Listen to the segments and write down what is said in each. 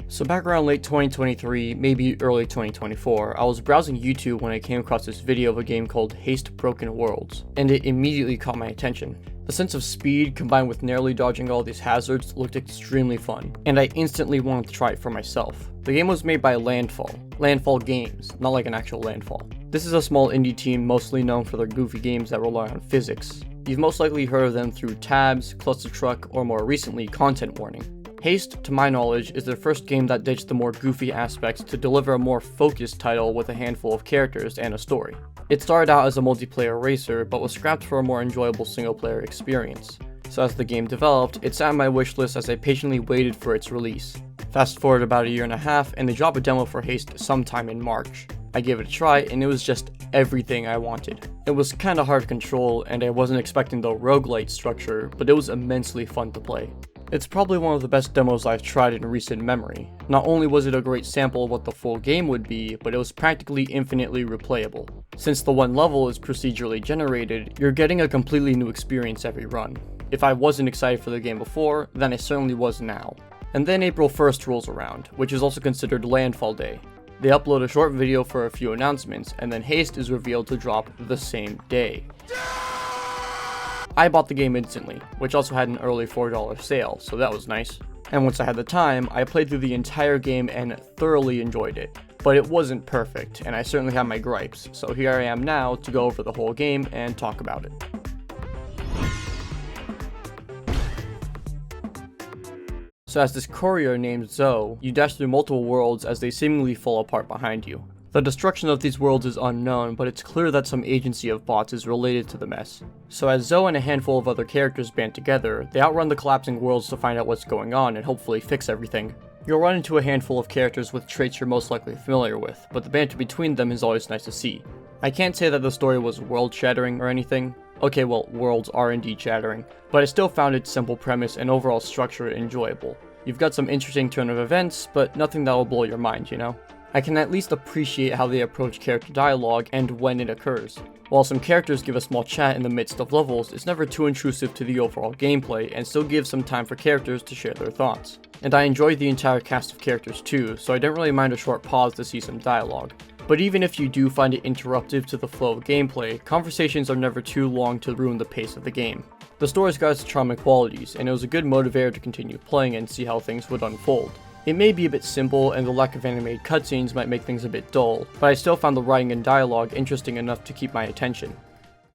So back around late 2023, maybe early 2024, I was browsing YouTube when I came across this video of a game called Haste Broken Worlds, and it immediately caught my attention. The sense of speed combined with narrowly dodging all these hazards looked extremely fun, and I instantly wanted to try it for myself. The game was made by Landfall Games, not like an actual landfall. This is a small indie team mostly known for their goofy games that rely on physics. You've most likely heard of them through Tabs, Cluster Truck, or more recently, Content Warning. Haste, to my knowledge, is their first game that ditched the more goofy aspects to deliver a more focused title with a handful of characters and a story. It started out as a multiplayer racer, but was scrapped for a more enjoyable single-player experience. So as the game developed, it sat on my wishlist as I patiently waited for its release. Fast forward about a year and a half, and they dropped a demo for Haste sometime in March. I gave it a try, and it was just everything I wanted. It was kinda hard to control, and I wasn't expecting the roguelite structure, but it was immensely fun to play. It's probably one of the best demos I've tried in recent memory. Not only was it a great sample of what the full game would be, but it was practically infinitely replayable. Since the one level is procedurally generated, you're getting a completely new experience every run. If I wasn't excited for the game before, then I certainly was now. And then April 1st rolls around, which is also considered Landfall Day. They upload a short video for a few announcements, and then Haste is revealed to drop the same day. I bought the game instantly, which also had an early $4 sale, so that was nice. And once I had the time, I played through the entire game and thoroughly enjoyed it. But it wasn't perfect, and I certainly have my gripes, so here I am now to go over the whole game and talk about it. So as this courier named Zoe, you dash through multiple worlds as they seemingly fall apart behind you. The destruction of these worlds is unknown, but it's clear that some agency of bots is related to the mess. So as Zoe and a handful of other characters band together, they outrun the collapsing worlds to find out what's going on and hopefully fix everything. You'll run into a handful of characters with traits you're most likely familiar with, but the banter between them is always nice to see. I can't say that the story was world-shattering or anything. Okay, well, worlds are indeed shattering, but I still found its simple premise and overall structure enjoyable. You've got some interesting turn of events, but nothing that will blow your mind, you know? I can at least appreciate how they approach character dialogue and when it occurs. While some characters give a small chat in the midst of levels, it's never too intrusive to the overall gameplay and still gives some time for characters to share their thoughts. And I enjoyed the entire cast of characters too, so I didn't really mind a short pause to see some dialogue. But even if you do find it interruptive to the flow of gameplay, conversations are never too long to ruin the pace of the game. The story's got its charming qualities, and it was a good motivator to continue playing and see how things would unfold. It may be a bit simple, and the lack of animated cutscenes might make things a bit dull, but I still found the writing and dialogue interesting enough to keep my attention.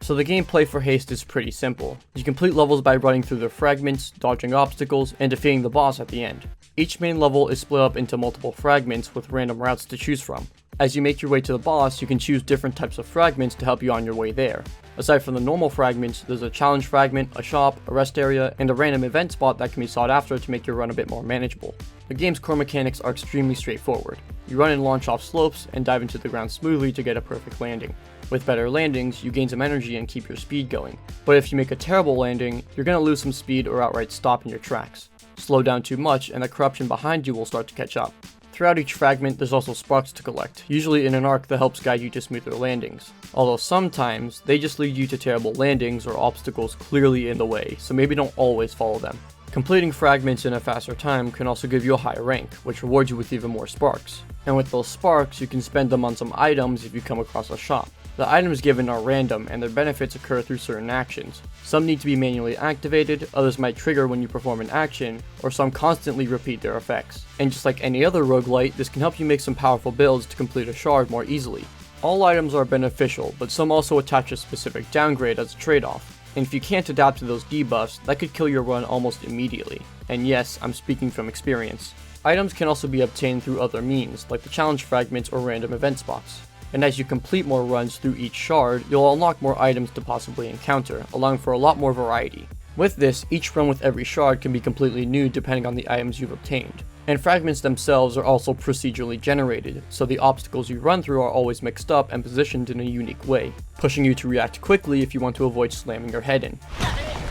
So the gameplay for Haste is pretty simple. You complete levels by running through their fragments, dodging obstacles, and defeating the boss at the end. Each main level is split up into multiple fragments with random routes to choose from. As you make your way to the boss, you can choose different types of fragments to help you on your way there. Aside from the normal fragments, there's a challenge fragment, a shop, a rest area, and a random event spot that can be sought after to make your run a bit more manageable. The game's core mechanics are extremely straightforward. You run and launch off slopes and dive into the ground smoothly to get a perfect landing. With better landings, you gain some energy and keep your speed going. But if you make a terrible landing, you're gonna lose some speed or outright stop in your tracks. Slow down too much and the corruption behind you will start to catch up. Throughout each fragment, there's also sparks to collect, usually in an arc that helps guide you to smoother landings. Although sometimes, they just lead you to terrible landings or obstacles clearly in the way, so maybe don't always follow them. Completing fragments in a faster time can also give you a higher rank, which rewards you with even more sparks. And with those sparks, you can spend them on some items if you come across a shop. The items given are random, and their benefits occur through certain actions. Some need to be manually activated, others might trigger when you perform an action, or some constantly repeat their effects. And just like any other roguelite, this can help you make some powerful builds to complete a shard more easily. All items are beneficial, but some also attach a specific downgrade as a trade-off. And if you can't adapt to those debuffs, that could kill your run almost immediately. And yes, I'm speaking from experience. Items can also be obtained through other means, like the challenge fragments or random event spots. And as you complete more runs through each shard, you'll unlock more items to possibly encounter, allowing for a lot more variety. With this, each run with every shard can be completely new depending on the items you've obtained. And fragments themselves are also procedurally generated, so the obstacles you run through are always mixed up and positioned in a unique way, pushing you to react quickly if you want to avoid slamming your head in.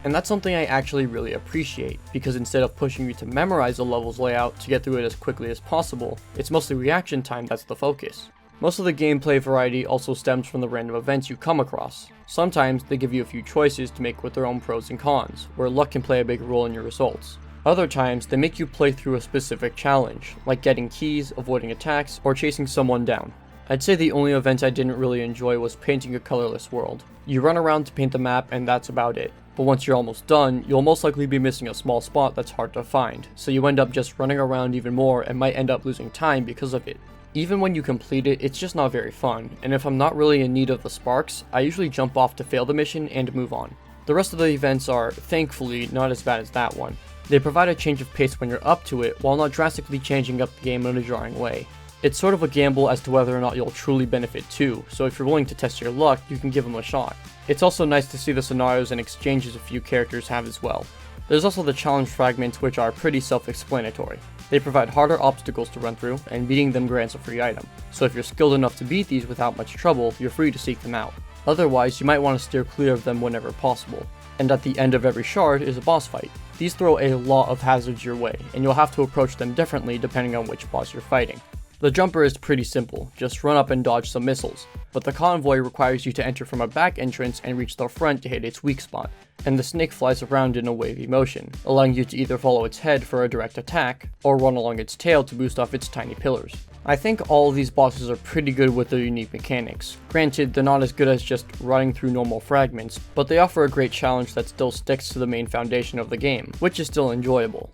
And that's something I actually really appreciate, because instead of pushing you to memorize the level's layout to get through it as quickly as possible, it's mostly reaction time that's the focus. Most of the gameplay variety also stems from the random events you come across. Sometimes they give you a few choices to make with their own pros and cons, where luck can play a big role in your results. Other times, they make you play through a specific challenge, like getting keys, avoiding attacks, or chasing someone down. I'd say the only event I didn't really enjoy was painting a colorless world. You run around to paint the map and that's about it. But once you're almost done, you'll most likely be missing a small spot that's hard to find, so you end up just running around even more and might end up losing time because of it. Even when you complete it, it's just not very fun, and if I'm not really in need of the sparks, I usually jump off to fail the mission and move on. The rest of the events are, thankfully, not as bad as that one. They provide a change of pace when you're up to it, while not drastically changing up the game in a jarring way. It's sort of a gamble as to whether or not you'll truly benefit too, so if you're willing to test your luck, you can give them a shot. It's also nice to see the scenarios and exchanges a few characters have as well. There's also the challenge fragments, which are pretty self-explanatory. They provide harder obstacles to run through, and beating them grants a free item. So if you're skilled enough to beat these without much trouble, you're free to seek them out. Otherwise, you might want to steer clear of them whenever possible. And at the end of every shard is a boss fight. These throw a lot of hazards your way, and you'll have to approach them differently depending on which boss you're fighting. The jumper is pretty simple, just run up and dodge some missiles, but the convoy requires you to enter from a back entrance and reach the front to hit its weak spot, and the snake flies around in a wavy motion, allowing you to either follow its head for a direct attack, or run along its tail to boost off its tiny pillars. I think all of these bosses are pretty good with their unique mechanics. Granted, they're not as good as just running through normal fragments, but they offer a great challenge that still sticks to the main foundation of the game, which is still enjoyable.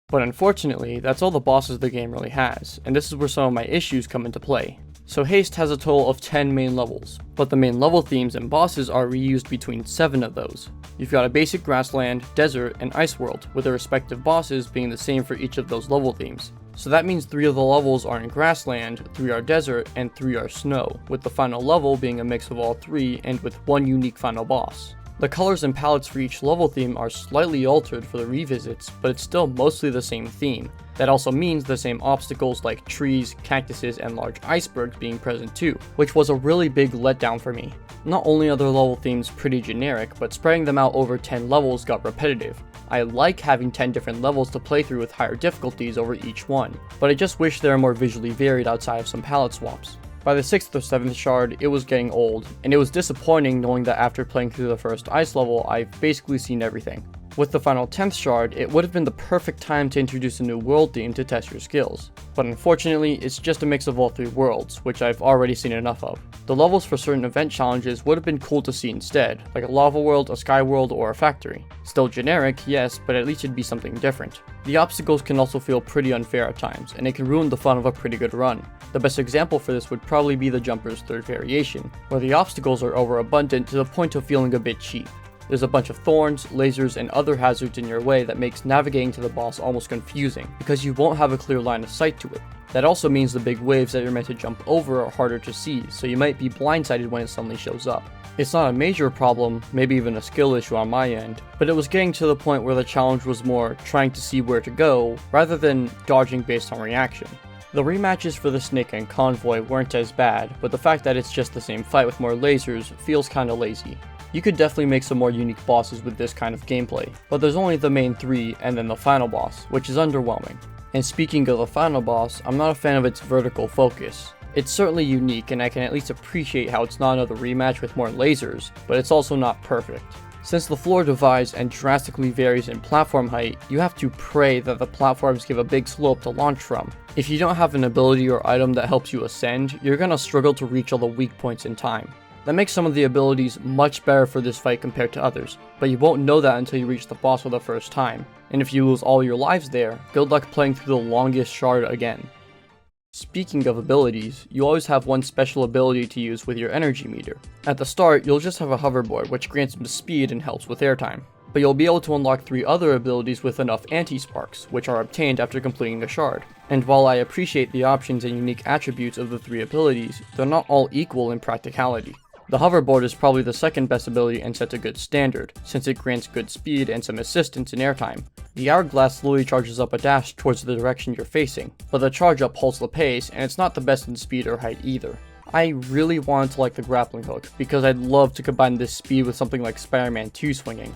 But unfortunately, that's all the bosses the game really has, and this is where some of my issues come into play. So Haste has a total of 10 main levels, but the main level themes and bosses are reused between 7 of those. You've got a basic grassland, desert, and ice world, with their respective bosses being the same for each of those level themes. So that means 3 of the levels are in grassland, 3 are desert, and 3 are snow, with the final level being a mix of all 3 and with one unique final boss. The colors and palettes for each level theme are slightly altered for the revisits, but it's still mostly the same theme. That also means the same obstacles like trees, cactuses, and large icebergs being present too, which was a really big letdown for me. Not only are the level themes pretty generic, but spreading them out over 10 levels got repetitive. I like having 10 different levels to play through with higher difficulties over each one, but I just wish they were more visually varied outside of some palette swaps. By the 6th or 7th shard, it was getting old, and it was disappointing knowing that after playing through the first ice level, I've basically seen everything. With the final 10th shard, it would have been the perfect time to introduce a new world theme to test your skills. But unfortunately, it's just a mix of all 3 worlds, which I've already seen enough of. The levels for certain event challenges would have been cool to see instead, like a lava world, a sky world, or a factory. Still generic, yes, but at least it'd be something different. The obstacles can also feel pretty unfair at times, and it can ruin the fun of a pretty good run. The best example for this would probably be the jumper's 3rd variation, where the obstacles are overabundant to the point of feeling a bit cheap. There's a bunch of thorns, lasers, and other hazards in your way that makes navigating to the boss almost confusing, because you won't have a clear line of sight to it. That also means the big waves that you're meant to jump over are harder to see, so you might be blindsided when it suddenly shows up. It's not a major problem, maybe even a skill issue on my end, but it was getting to the point where the challenge was more trying to see where to go, rather than dodging based on reaction. The rematches for the Snake and Convoy weren't as bad, but the fact that it's just the same fight with more lasers feels kinda lazy. You could definitely make some more unique bosses with this kind of gameplay, but there's only the main 3 and then the final boss, which is underwhelming. And speaking of the final boss, I'm not a fan of its vertical focus. It's certainly unique and I can at least appreciate how it's not another rematch with more lasers, but it's also not perfect. Since the floor divides and drastically varies in platform height, you have to pray that the platforms give a big slope to launch from. If you don't have an ability or item that helps you ascend, you're gonna struggle to reach all the weak points in time. That makes some of the abilities much better for this fight compared to others, but you won't know that until you reach the boss for the first time. And if you lose all your lives there, good luck playing through the longest shard again. Speaking of abilities, you always have one special ability to use with your energy meter. At the start, you'll just have a hoverboard which grants some speed and helps with airtime. But you'll be able to unlock 3 other abilities with enough anti-sparks, which are obtained after completing a shard. And while I appreciate the options and unique attributes of the 3 abilities, they're not all equal in practicality. The hoverboard is probably the second best ability and sets a good standard, since it grants good speed and some assistance in airtime. The hourglass slowly charges up a dash towards the direction you're facing, but the charge up holds the pace and it's not the best in speed or height either. I really wanted to like the grappling hook, because I'd love to combine this speed with something like Spider-Man 2 swinging.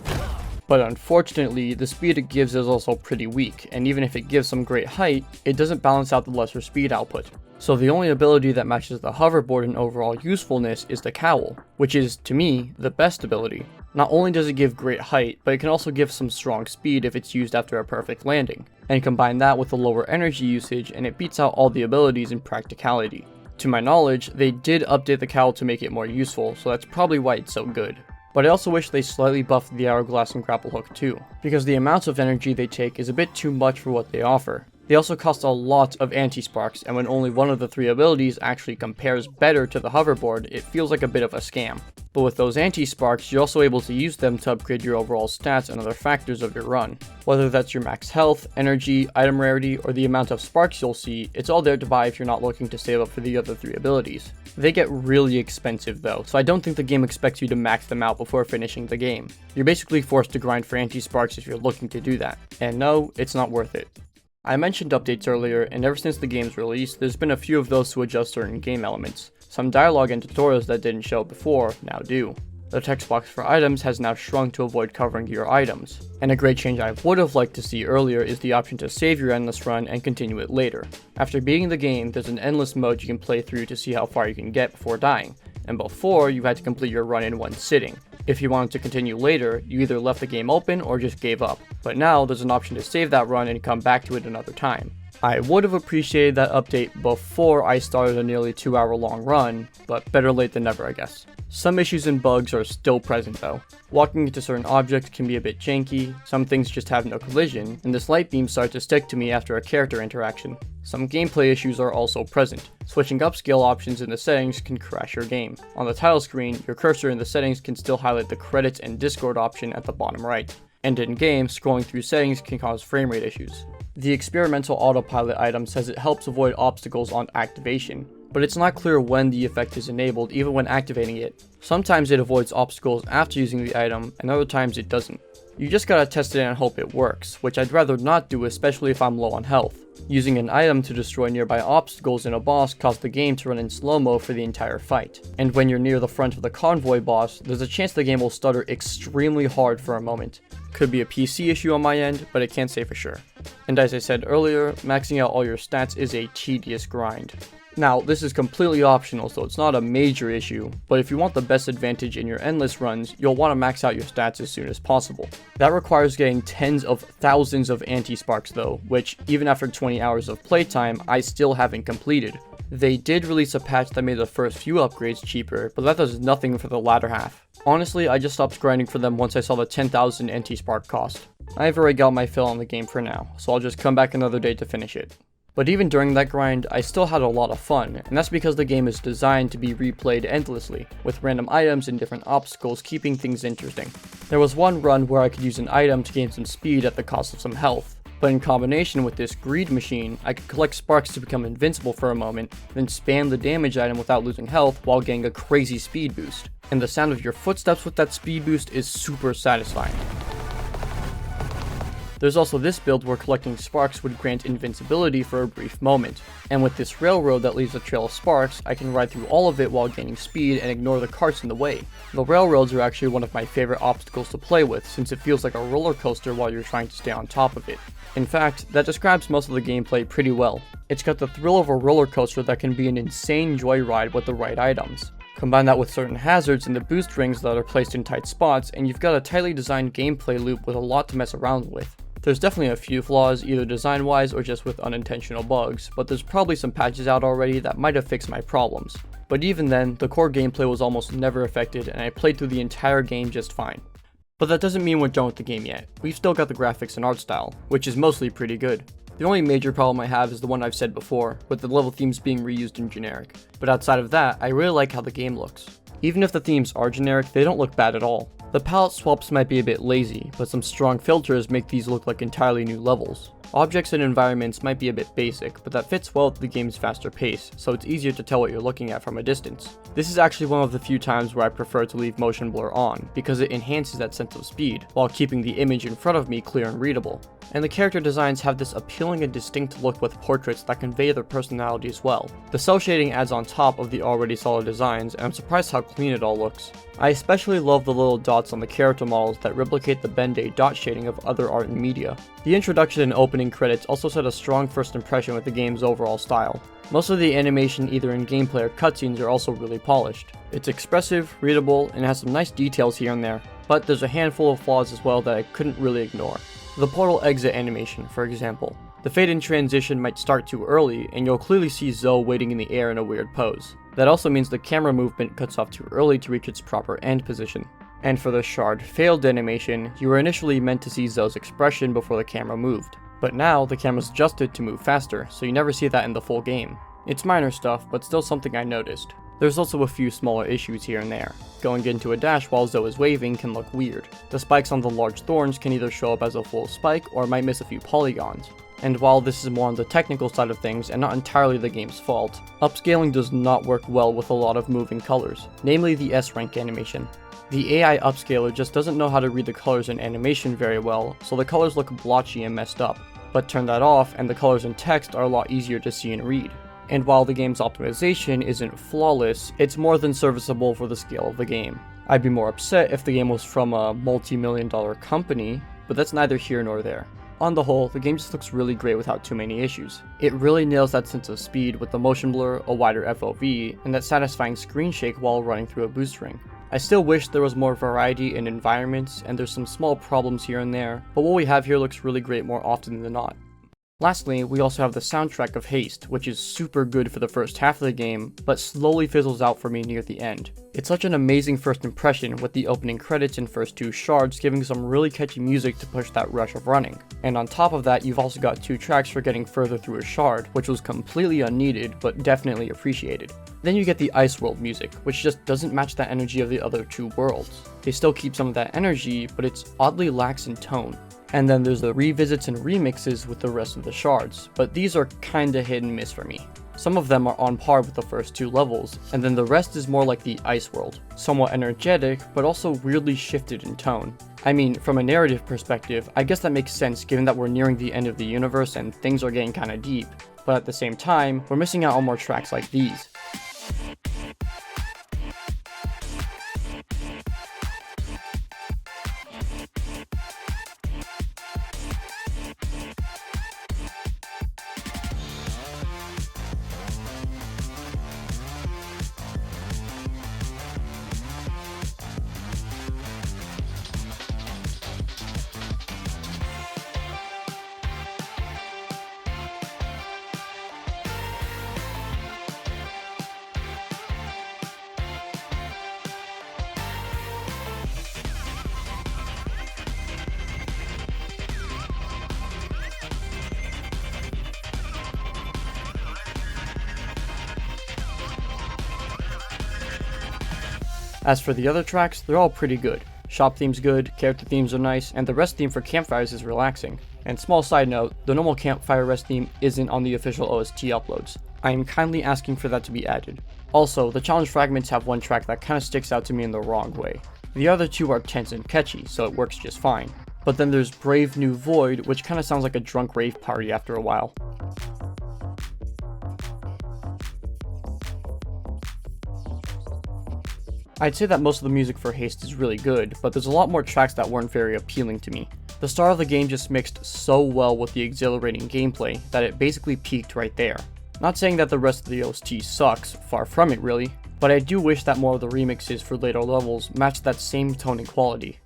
But unfortunately, the speed it gives is also pretty weak, and even if it gives some great height, it doesn't balance out the lesser speed output. So the only ability that matches the hoverboard in overall usefulness is the cowl, which is, to me, the best ability. Not only does it give great height, but it can also give some strong speed if it's used after a perfect landing. And combine that with a lower energy usage and it beats out all the abilities in practicality. To my knowledge, they did update the cowl to make it more useful, so that's probably why it's so good. But I also wish they slightly buffed the hourglass and grapple hook too, because the amounts of energy they take is a bit too much for what they offer. They also cost a lot of anti-sparks, and when only one of the 3 abilities actually compares better to the hoverboard, it feels like a bit of a scam. But with those anti-sparks, you're also able to use them to upgrade your overall stats and other factors of your run. Whether that's your max health, energy, item rarity, or the amount of sparks you'll see, it's all there to buy if you're not looking to save up for the other 3 abilities. They get really expensive though, so I don't think the game expects you to max them out before finishing the game. You're basically forced to grind for anti-sparks if you're looking to do that. And no, it's not worth it. I mentioned updates earlier, and ever since the game's release, there's been a few of those to adjust certain game elements. Some dialogue and tutorials that didn't show before, now do. The text box for items has now shrunk to avoid covering your items. And a great change I would have liked to see earlier is the option to save your endless run and continue it later. After beating the game, there's an endless mode you can play through to see how far you can get before dying, and before you had to complete your run in one sitting. If you wanted to continue later, you either left the game open or just gave up, but now there's an option to save that run and come back to it another time. I would have appreciated that update before I started a nearly 2-hour long run, but better late than never I guess. Some issues and bugs are still present though. Walking into certain objects can be a bit janky, some things just have no collision, and this light beam starts to stick to me after a character interaction. Some gameplay issues are also present. Switching upscale options in the settings can crash your game. On the title screen, your cursor in the settings can still highlight the credits and Discord option at the bottom right. And in game, scrolling through settings can cause frame rate issues. The experimental autopilot item says it helps avoid obstacles on activation, but it's not clear when the effect is enabled even when activating it. Sometimes it avoids obstacles after using the item, and other times it doesn't. You just gotta test it and hope it works, which I'd rather not do, especially if I'm low on health. Using an item to destroy nearby obstacles in a boss caused the game to run in slow-mo for the entire fight. And when you're near the front of the convoy boss, there's a chance the game will stutter extremely hard for a moment. Could be a PC issue on my end, but I can't say for sure. And as I said earlier, maxing out all your stats is a tedious grind. Now, this is completely optional, so it's not a major issue, but if you want the best advantage in your endless runs, you'll want to max out your stats as soon as possible. That requires getting tens of thousands of anti-sparks though, which, even after 20 hours of playtime, I still haven't completed. They did release a patch that made the first few upgrades cheaper, but that does nothing for the latter half. Honestly, I just stopped grinding for them once I saw the 10,000 anti-spark cost. I've already got my fill on the game for now, so I'll just come back another day to finish it. But even during that grind, I still had a lot of fun, and that's because the game is designed to be replayed endlessly, with random items and different obstacles keeping things interesting. There was one run where I could use an item to gain some speed at the cost of some health, but in combination with this greed machine, I could collect sparks to become invincible for a moment, then spam the damage item without losing health while getting a crazy speed boost. And the sound of your footsteps with that speed boost is super satisfying. There's also this build where collecting sparks would grant invincibility for a brief moment, and with this railroad that leaves a trail of sparks, I can ride through all of it while gaining speed and ignore the carts in the way. The railroads are actually one of my favorite obstacles to play with, since it feels like a roller coaster while you're trying to stay on top of it. In fact, that describes most of the gameplay pretty well. It's got the thrill of a roller coaster that can be an insane joyride with the right items. Combine that with certain hazards in the boost rings that are placed in tight spots, and you've got a tightly designed gameplay loop with a lot to mess around with. There's definitely a few flaws, either design-wise or just with unintentional bugs, but there's probably some patches out already that might have fixed my problems. But even then, the core gameplay was almost never affected, and I played through the entire game just fine. But that doesn't mean we're done with the game yet. We've still got the graphics and art style, which is mostly pretty good. The only major problem I have is the one I've said before, with the level themes being reused in generic. But outside of that, I really like how the game looks. Even if the themes are generic, they don't look bad at all. The palette swaps might be a bit lazy, but some strong filters make these look like entirely new levels. Objects and environments might be a bit basic, but that fits well with the game's faster pace, so it's easier to tell what you're looking at from a distance. This is actually one of the few times where I prefer to leave motion blur on, because it enhances that sense of speed, while keeping the image in front of me clear and readable. And the character designs have this appealing and distinct look with portraits that convey their personality as well. The cell shading adds on top of the already solid designs, and I'm surprised how clean it all looks. I especially love the little dots on the character models that replicate the Ben-Day dot shading of other art and media. The introduction and opening credits also set a strong first impression with the game's overall style. Most of the animation either in gameplay or cutscenes are also really polished. It's expressive, readable, and has some nice details here and there. but there's a handful of flaws as well that I couldn't really ignore. The portal exit animation, for example. The fade-in transition might start too early, and you'll clearly see Zoe waiting in the air in a weird pose. That also means the camera movement cuts off too early to reach its proper end position. And for the shard failed animation, you were initially meant to see Zoe's expression before the camera moved. But now, the camera's adjusted to move faster, so you never see that in the full game. It's minor stuff, but still something I noticed. There's also a few smaller issues here and there. Going into a dash while Zoe is waving can look weird. The spikes on the large thorns can either show up as a full spike or might miss a few polygons. And while this is more on the technical side of things and not entirely the game's fault, upscaling does not work well with a lot of moving colors, namely the S-rank animation. The AI upscaler just doesn't know how to read the colors in animation very well, so the colors look blotchy and messed up. But turn that off and the colors in text are a lot easier to see and read. And while the game's optimization isn't flawless, it's more than serviceable for the scale of the game. I'd be more upset if the game was from a multi-million-dollar company, but that's neither here nor there. On the whole, the game just looks really great without too many issues. It really nails that sense of speed with the motion blur, a wider FOV, and that satisfying screen shake while running through a boost ring. I still wish there was more variety in environments, and there's some small problems here and there, but what we have here looks really great more often than not. Lastly, we also have the soundtrack of Haste, which is super good for the first half of the game, but slowly fizzles out for me near the end. It's such an amazing first impression with the opening credits and first two shards giving some really catchy music to push that rush of running. And on top of that, you've also got 2 tracks for getting further through a shard, which was completely unneeded, but definitely appreciated. Then you get the Ice World music, which just doesn't match the energy of the other 2 worlds. They still keep some of that energy, but it's oddly lax in tone. And then there's the revisits and remixes with the rest of the shards, but these are kinda hit and miss for me. Some of them are on par with the first 2 levels, and then the rest is more like the Ice World, somewhat energetic, but also weirdly shifted in tone. I mean, from a narrative perspective, I guess that makes sense given that we're nearing the end of the universe and things are getting kinda deep, but at the same time, we're missing out on more tracks like these. As for the other tracks, they're all pretty good. Shop theme's good, character themes are nice, and the rest theme for campfires is relaxing. And small side note, the normal campfire rest theme isn't on the official OST uploads. I am kindly asking for that to be added. Also, the challenge fragments have one track that kinda sticks out to me in the wrong way. The other 2 are tense and catchy, so it works just fine. But then there's Brave New Void, which kinda sounds like a drunk rave party after a while. I'd say that most of the music for Haste is really good, but there's a lot more tracks that weren't very appealing to me. The start of the game just mixed so well with the exhilarating gameplay that it basically peaked right there. Not saying that the rest of the OST sucks, far from it really, but I do wish that more of the remixes for later levels matched that same tone and quality.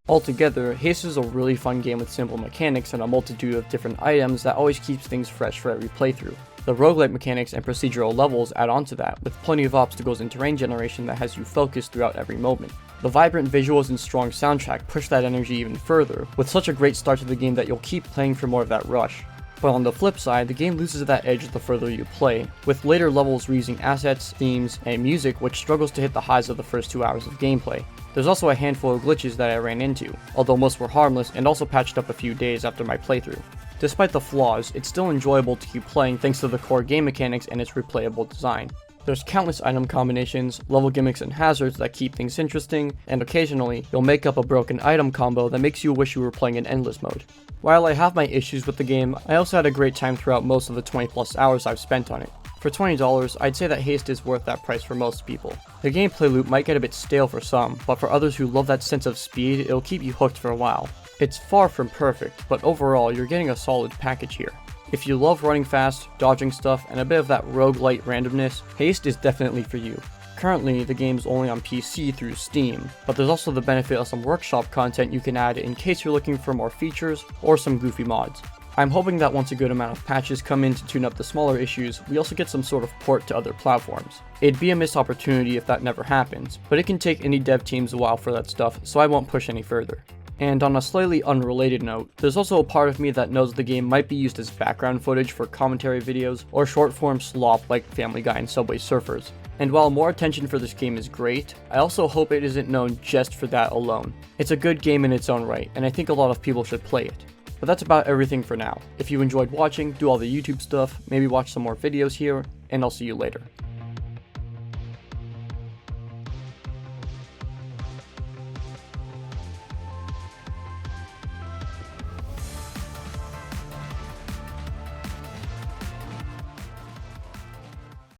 Altogether, Haste is a really fun game with simple mechanics and a multitude of different items that always keeps things fresh for every playthrough. The roguelite mechanics and procedural levels add on to that, with plenty of obstacles and terrain generation that has you focused throughout every moment. The vibrant visuals and strong soundtrack push that energy even further, with such a great start to the game that you'll keep playing for more of that rush. But on the flip side, the game loses that edge the further you play, with later levels reusing assets, themes, and music which struggles to hit the highs of the first 2 hours of gameplay. There's also a handful of glitches that I ran into, although most were harmless and also patched up a few days after my playthrough. Despite the flaws, it's still enjoyable to keep playing thanks to the core game mechanics and its replayable design. There's countless item combinations, level gimmicks and hazards that keep things interesting, and occasionally, you'll make up a broken item combo that makes you wish you were playing in endless mode. While I have my issues with the game, I also had a great time throughout most of the 20 plus hours I've spent on it. For $20, I'd say that Haste is worth that price for most people. The gameplay loop might get a bit stale for some, but for others who love that sense of speed, it'll keep you hooked for a while. It's far from perfect, but overall you're getting a solid package here. If you love running fast, dodging stuff, and a bit of that roguelite randomness, Haste is definitely for you. Currently, the game's only on PC through Steam, but there's also the benefit of some workshop content you can add in case you're looking for more features or some goofy mods. I'm hoping that once a good amount of patches come in to tune up the smaller issues, we also get some sort of port to other platforms. It'd be a missed opportunity if that never happens, but it can take indie dev teams a while for that stuff, so I won't push any further. And on a slightly unrelated note, there's also a part of me that knows the game might be used as background footage for commentary videos or short-form slop like Family Guy and Subway Surfers. And while more attention for this game is great, I also hope it isn't known just for that alone. It's a good game in its own right, and I think a lot of people should play it. But that's about everything for now. If you enjoyed watching, do all the YouTube stuff, maybe watch some more videos here, and I'll see you later.